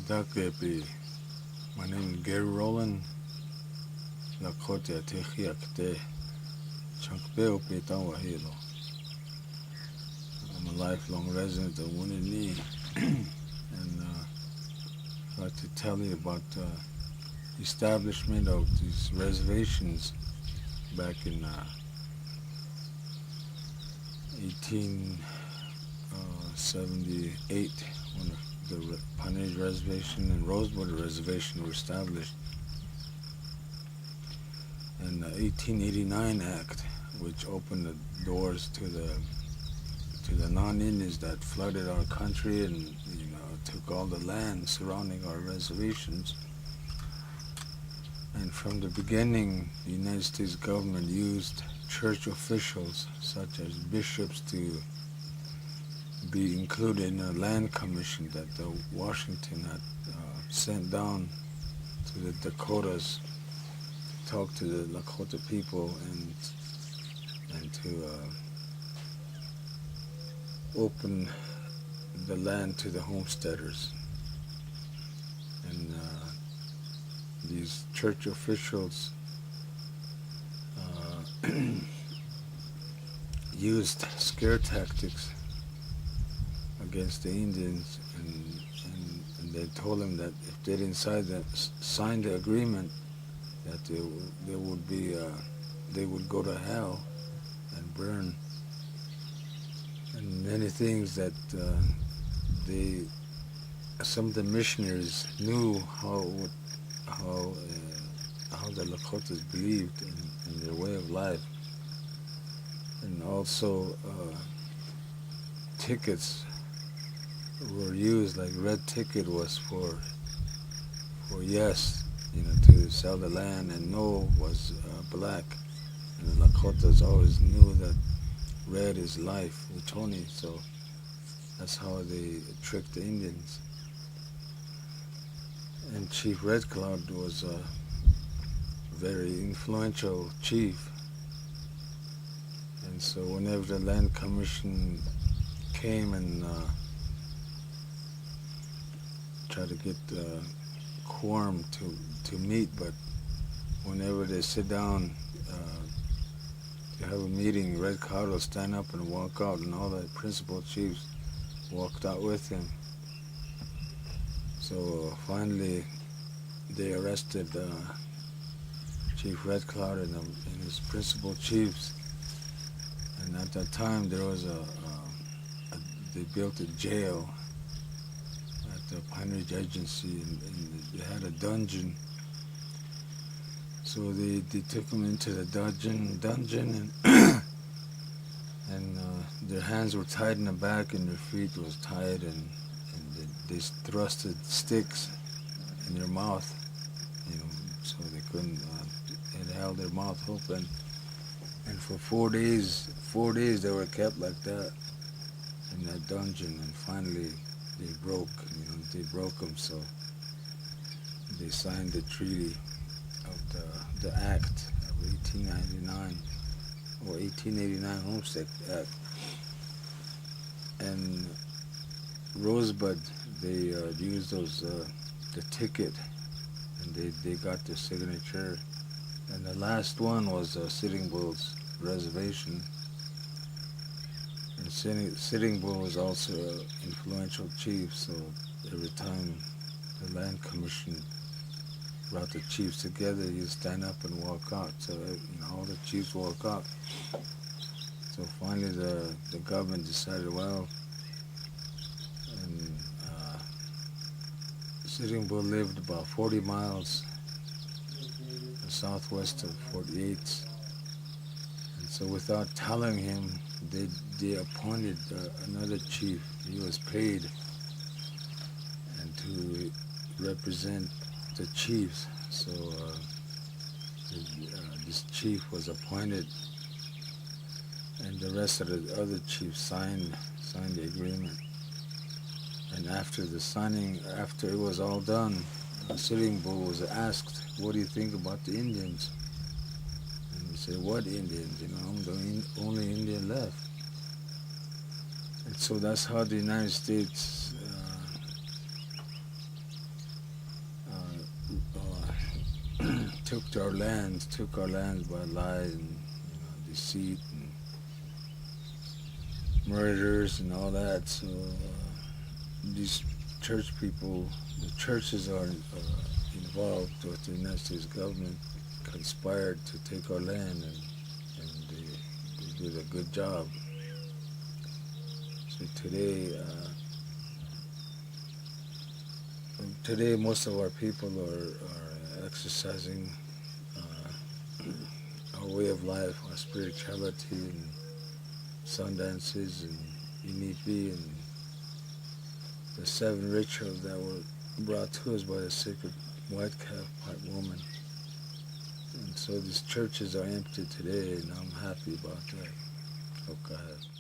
Dakepi. My name is Gary Roland. Lakotah Tegheya Kte. Chankpeo Petang Wahilo. I'm a lifelong resident of Winnie and I'd like to tell you about the establishment of these reservations back in 1878 when the Panage Reservation and Rosebud Reservation were established, and the 1889 Act, which opened the doors to the non-Indians that flooded our country and took all the land surrounding our reservations. And from the beginning, the United States government used church officials such as bishops to be included in a land commission that Washington had sent down to the Dakotas to talk to the Lakota people and to open the land to the homesteaders. And these church officials used scare tactics against the Indians, and they told them that if they didn't sign the agreement, that they would go to hell and burn, and many things that some of the missionaries knew how the Lakotas believed in their way of life. And also tickets were used, like red ticket was for yes, to sell the land, and no was black. And the Lakotas always knew that red is life, Utoni, so that's how they tricked the Indians. And Chief Red Cloud was a very influential chief. And so whenever the land commission came and tried to get quorum to meet, but whenever they sit down to have a meeting, Red Cloud will stand up and walk out, and all the principal chiefs walked out with him. So finally they arrested Chief Red Cloud and his principal chiefs. And at that time there was they built a jail at the Pine Ridge Agency, and they had a dungeon. So they took them into the dungeon and their hands were tied in the back and their feet was tied, and they thrusted sticks in their mouth, so they couldn't, it held their mouth open. And for 4 days they were kept like that in that dungeon, and finally they broke them, so they signed the treaty of the Act of 1899, or 1889 Homestead Act. And Rosebud, they used the ticket, and they got their signature. And the last one was Sitting Bull's reservation. And Sitting Bull was also an influential chief, so every time the land commission brought the chiefs together, he'd stand up and walk out. So all the chiefs walk out. So finally the government decided, well, and Sitting Bull lived about 40 miles southwest of Fort Yates, and so without telling him, they appointed another chief. He was paid and to represent the chiefs. So this chief was appointed, and the rest of the other chiefs signed the agreement. And after the signing, after it was all done, Sitting Bull was asked, "What do you think about the Indians?" And he said, "What Indians? I'm the only Indian left." And so that's how the United States raped our lands, took our lands by lies and deceit and murders and all that. So these church people, the churches are involved with the United States government, conspired to take our land, and they did a good job. So today most of our people are exercising our way of life, our spirituality, and sun dances, and Inipi, and the 7 rituals that were brought to us by the sacred white calf white woman. And so these churches are empty today, and I'm happy about that. Oh, go ahead.